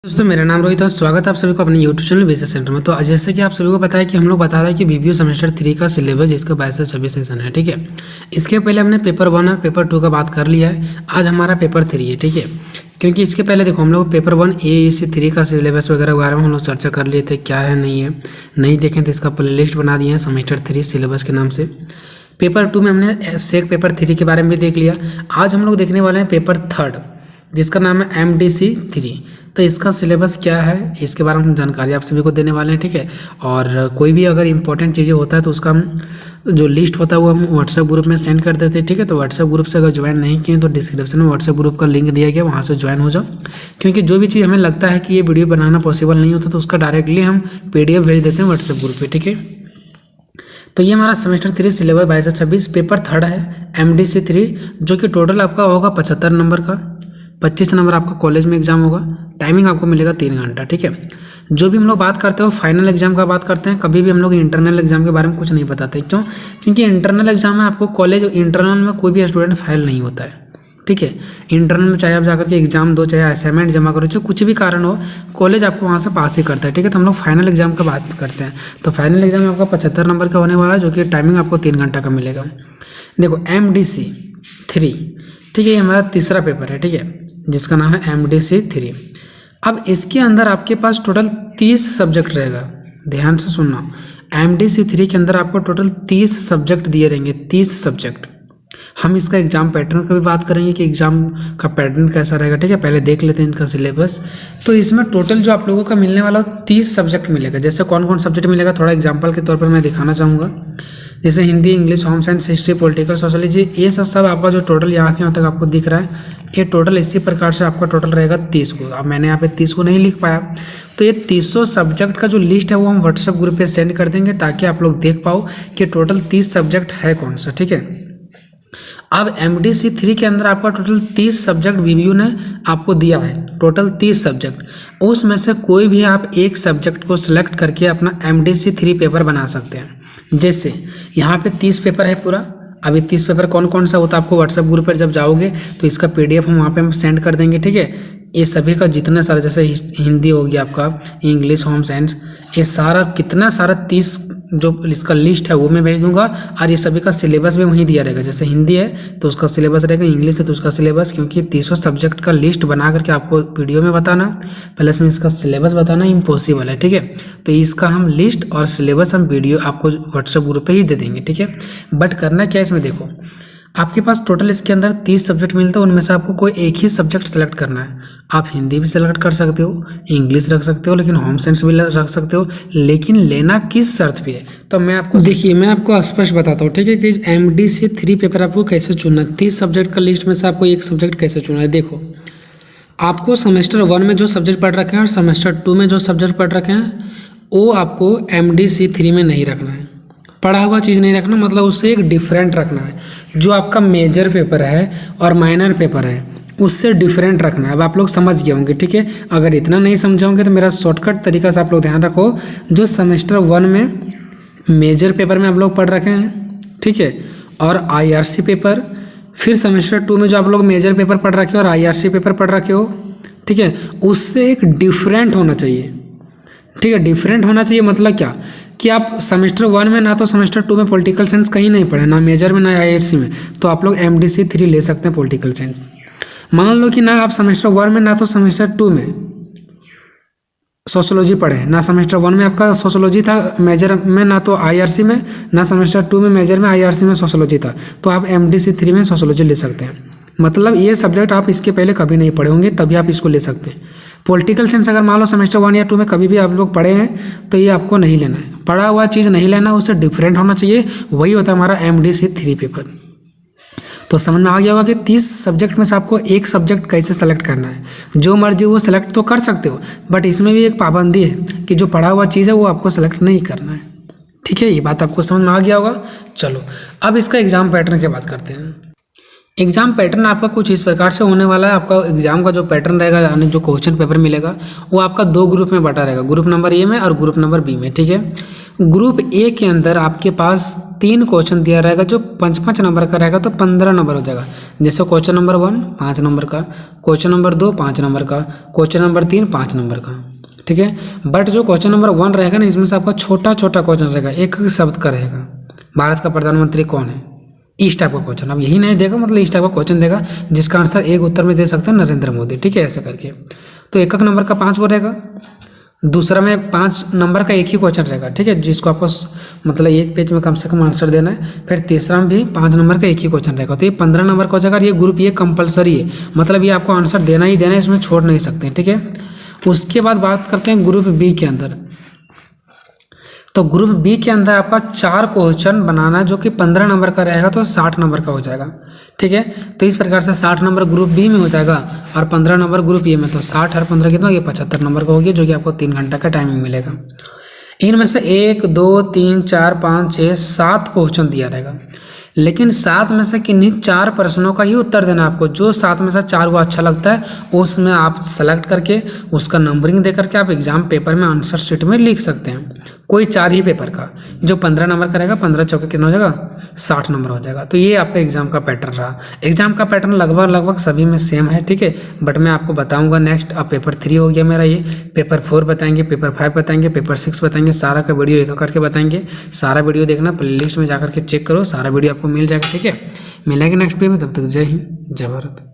दोस्तों मेरा नाम रोहित और स्वागत है आप सभी को अपने यूट्यूब चैनल बेसिस सेंटर में। तो जैसे कि आप सभी को पता है कि हम लोग बता रहे हैं कि बीबीओ सेमेस्टर 3 का सिलेबस जिसका 22 से 26 सेशन है, ठीक है। इसके पहले हमने पेपर 1 और पेपर 2 का बात कर लिया है। आज हमारा पेपर 3 है, ठीक है। क्योंकि इसके पहले देखो हम लोग पेपर 1 AEC 3 का सिलेबस वगैरह बारे में हम लोग चर्चा कर लिए थे, क्या है नहीं देखें तो इसका प्ले लिस्ट बना दिए हैं सेमेस्टर 3 सिलेबस के नाम से। पेपर 2 में हमने सेक पेपर 3 के बारे में भी देख लिया। आज हम लोग देखने वाले हैं पेपर 3 जिसका नाम है MDC 3। तो इसका सिलेबस क्या है इसके बारे में हम जानकारी आप सभी को देने वाले हैं, ठीक है। और कोई भी अगर इंपॉर्टेंट चीज़ें होता है तो उसका हम जो लिस्ट होता है वो हम व्हाट्सएप ग्रुप में सेंड कर देते हैं, ठीक है। तो व्हाट्सएप ग्रुप से अगर ज्वाइन नहीं किए तो डिस्क्रिप्शन में व्हाट्सएप ग्रुप का लिंक दिया गया, वहाँ से ज्वाइन हो जाओ। क्योंकि जो भी चीज़ हमें लगता है कि ये वीडियो बनाना पॉसिबल नहीं होता तो उसका डायरेक्टली हम PDF भेज देते हैं व्हाट्सएप ग्रुप पर, ठीक है। तो ये हमारा सेमेस्टर 3 सिलेबस 22 से 26 पेपर 3 है MDC 3, जो कि टोटल आपका होगा 75 नंबर का। 25 नंबर आपका कॉलेज में एग्जाम होगा। टाइमिंग आपको मिलेगा 3 घंटा, ठीक है। जो भी हम लोग बात करते हो फाइनल एग्जाम का बात करते हैं, कभी भी हम लोग इंटरनल एग्जाम के बारे में कुछ नहीं बताते। क्यों? क्योंकि इंटरनल एग्जाम में आपको कॉलेज इंटरनल में कोई भी स्टूडेंट फेल नहीं होता है, ठीक है। इंटरनल में चाहे आप जाकर के एग्जाम दो, चाहे असाइनमेंट जमा करो, चाहे कुछ भी कारण हो, कॉलेज आपको वहाँ से पास ही करता है, ठीक है। तो हम लोग फाइनल एग्जाम का बात करते हैं। तो फाइनल एग्जाम आपका 75 नंबर का होने वाला है, जो कि टाइमिंग आपको 3 घंटा का मिलेगा। देखो MDC 3, ठीक है, ये हमारा तीसरा पेपर है, ठीक है, जिसका नाम है MDC 3। अब इसके अंदर आपके पास टोटल 30 सब्जेक्ट रहेगा। ध्यान से सुनना, MDC 3 के अंदर आपको टोटल 30 सब्जेक्ट दिए रहेंगे, 30 सब्जेक्ट। हम इसका एग्जाम पैटर्न का भी बात करेंगे कि एग्जाम का पैटर्न कैसा रहेगा, ठीक है। पहले देख लेते हैं इनका सिलेबस। तो इसमें टोटल जो आप लोगों का मिलने वाला 30 सब्जेक्ट मिलेगा। जैसे कौन कौन सब्जेक्ट मिलेगा थोड़ा एग्जाम्पल के तौर पर मैं दिखाना चाहूँगा। जैसे Hindi, English, home science, history, political, sociology, ये सब आपका जो टोटल यहाँ से यहाँ तक आपको दिख रहा है, ये टोटल इसी प्रकार से आपका टोटल रहेगा 30 को। अब मैंने यहाँ पे 30 को नहीं लिख पाया, तो ये 300 सब्जेक्ट का जो लिस्ट है वो हम व्हाट्सएप ग्रुप पे सेंड कर देंगे, ताकि आप लोग देख पाओ कि टोटल 30 सब्जेक्ट है कौन सा, ठीक है। अब MDC 3 के अंदर आपका टोटल 30 सब्जेक्ट BBU ने आपको दिया है, टोटल 30 सब्जेक्ट। उसमें से कोई भी आप एक सब्जेक्ट को सिलेक्ट करके अपना MDC 3 पेपर बना सकते हैं। जैसे यहाँ पे 30 पेपर है पूरा। अभी 30 पेपर कौन कौन सा होता है आपको व्हाट्सएप ग्रुप पर जब जाओगे तो इसका PDF हम वहाँ पे हम सेंड कर देंगे, ठीक है। ये सभी का जितना सारा, जैसे हिंदी हो गया आपका, इंग्लिश, होम साइंस, ये सारा कितना सारा 30 जो इसका लिस्ट है वो मैं भेज दूंगा। और ये सभी का सिलेबस भी वहीं दिया रहेगा। जैसे हिंदी है तो उसका सिलेबस रहेगा, इंग्लिश है तो उसका सिलेबस। क्योंकि 300 सब्जेक्ट का लिस्ट बना करके आपको वीडियो में बताना प्लस में इसका सिलेबस बताना इम्पॉसिबल है, ठीक है। तो इसका हम लिस्ट और सिलेबस हम वीडियो आपको व्हाट्सएप ग्रुप पे ही दे देंगे, ठीक है। बट करना क्या है इसमें, देखो आपके पास टोटल इसके अंदर 30 सब्जेक्ट मिलते हैं, उनमें से आपको कोई एक ही सब्जेक्ट सेलेक्ट करना है। आप हिंदी भी सेलेक्ट कर सकते हो, इंग्लिश रख सकते हो, लेकिन होम साइंस भी रख सकते हो, लेकिन लेना किस शर्त पे है तो मैं आपको देखिए मैं आपको स्पष्ट बताता हूँ, ठीक है, कि MDC 3 पेपर आपको कैसे चुनना है। 30 सब्जेक्ट का लिस्ट में से आपको एक सब्जेक्ट कैसे चुनना है। देखो आपको सेमेस्टर 1 में जो सब्जेक्ट पढ़ रखे हैं और सेमेस्टर 2 में जो सब्जेक्ट पढ़ रखे हैं वो आपको MDC 3 में नहीं रखना है। पढ़ा हुआ चीज़ नहीं रखना, मतलब उससे एक डिफरेंट रखना है। जो आपका मेजर पेपर है और माइनर पेपर है उससे डिफरेंट रखना है। अब आप लोग समझ गए होंगे, ठीक है। अगर इतना नहीं समझाओगे तो मेरा शॉर्टकट तरीका से आप लोग ध्यान रखो। जो सेमेस्टर 1 में मेजर पेपर में आप लोग पढ़ रखे हैं, ठीक है, और IRC पेपर, फिर सेमेस्टर 2 में जो आप लोग मेजर पेपर पढ़ रखे हो और IRC पेपर पढ़ रखे हो, ठीक है, उससे एक डिफरेंट होना चाहिए, ठीक है। डिफरेंट होना चाहिए मतलब क्या कि आप सेमेस्टर 1 में ना तो सेमेस्टर 2 में पॉलिटिकल साइंस कहीं नहीं पढ़े, ना मेजर में ना IRC में, तो आप लोग MDC 3 ले सकते हैं पॉलिटिकल साइंस। मान लो कि ना आप सेमेस्टर 1 में ना तो सेमेस्टर 2 में सोशोलॉजी पढ़े, ना सेमेस्टर 1 में आपका सोशोलॉजी था मेजर में, ना तो IRC में, ना सेमेस्टर 2 में मेजर में IRC में सोशोलॉजी था, तो आप MDC 3 में सोशोलॉजी ले सकते हैं। मतलब ये सब्जेक्ट आप इसके पहले कभी नहीं पढ़े होंगे, तभी आप इसको ले सकते हैं। पॉलिटिकल साइंस अगर मान लो सेमेस्टर 1 या 2 में कभी भी आप लोग पढ़े हैं तो ये आपको नहीं लेना है। पढ़ा हुआ चीज़ नहीं लेना, उससे डिफरेंट होना चाहिए। वही होता है हमारा MDC 3 पेपर। तो समझ में आ गया होगा कि 30 सब्जेक्ट में से आपको एक सब्जेक्ट कैसे सेलेक्ट करना है। जो मर्जी वो सेलेक्ट तो कर सकते हो, बट इसमें भी एक पाबंदी है कि जो पढ़ा हुआ चीज़ है वो आपको सेलेक्ट नहीं करना है, ठीक है। ये बात आपको समझ में आ गया होगा। चलो अब इसका एग्जाम पैटर्न की बात करते हैं। एग्जाम पैटर्न आपका कुछ इस प्रकार से होने वाला है। आपका एग्जाम का जो पैटर्न रहेगा, यानी जो क्वेश्चन पेपर मिलेगा वो आपका 2 ग्रुप में बटा रहेगा, ग्रुप नंबर A में और ग्रुप नंबर B में, ठीक है। ग्रुप ए के अंदर आपके पास 3 क्वेश्चन दिया रहेगा जो 5-5 नंबर का रहेगा, तो 15 नंबर हो जाएगा। जैसे क्वेश्चन नंबर 1 5 नंबर का, क्वेश्चन नंबर 2 5 नंबर का, क्वेश्चन नंबर 3 5 नंबर का, ठीक है। बट जो क्वेश्चन नंबर 1 रहेगा ना, इसमें से आपका छोटा छोटा क्वेश्चन रहेगा, एक शब्द का रहेगा। भारत का प्रधानमंत्री कौन है, इस टाइप का क्वेश्चन। अब यही नहीं देगा, मतलब इस टाइप का क्वेश्चन देगा जिसका आंसर एक उत्तर में दे सकते हैं नरेंद्र मोदी, ठीक है, ऐसे करके। तो एक नंबर का 5 वो रहेगा। दूसरा में 5 नंबर का एक ही क्वेश्चन रहेगा, ठीक है, जिसको आपको मतलब एक पेज में कम से कम आंसर देना है। फिर तीसरा में भी 5 नंबर का एक ही क्वेश्चन रहेगा, तो ये 15 नंबर का हो जाएगा। ये ग्रुप ये कंपलसरी है, मतलब ये आपको आंसर देना ही देना है, इसमें छोड़ नहीं सकते, ठीक है। उसके बाद बात करते हैं ग्रुप बी के अंदर। तो ग्रुप बी के अंदर आपका 4 क्वेश्चन बनाना जो कि 15 नंबर का रहेगा, तो 60 नंबर का हो जाएगा, ठीक है। तो इस प्रकार से 60 नंबर ग्रुप बी में हो जाएगा और 15 नंबर ग्रुप ए में। तो 60 और 15 कितना, ये 75 नंबर का होगी, जो कि आपको 3 घंटा का टाइमिंग मिलेगा। इनमें से 1 2 3 4 5 6 7 क्वेश्चन दिया रहेगा, लेकिन 7 में से किन्हीं 4 प्रश्नों का ही उत्तर देना आपको। जो 7 में से 4 को अच्छा लगता है उसमें आप सेलेक्ट करके उसका नंबरिंग दे करके आप एग्जाम पेपर में आंसर शीट में लिख सकते हैं। कोई 4 ही पेपर का, जो 15 नंबर का रहेगा, 15 चौके कितना हो जाएगा, 60 नंबर हो जाएगा। तो ये आपका एग्जाम का पैटर्न रहा। एग्जाम का पैटर्न लगभग सभी में सेम है, ठीक है। बट मैं आपको बताऊंगा नेक्स्ट। अब पेपर 3 हो गया मेरा, ये पेपर 4 बताएंगे, पेपर 5 बताएंगे, पेपर 6 बताएंगे। सारा का वीडियो एक करके बताएंगे। सारा वीडियो देखना, प्लेलिस्ट में जाकर के चेक करो, सारा वीडियो आपको मिल जाएगा, ठीक है। मिलेंगे नेक्स्ट वीडियो में, तब तक जय हिंद जय भारत।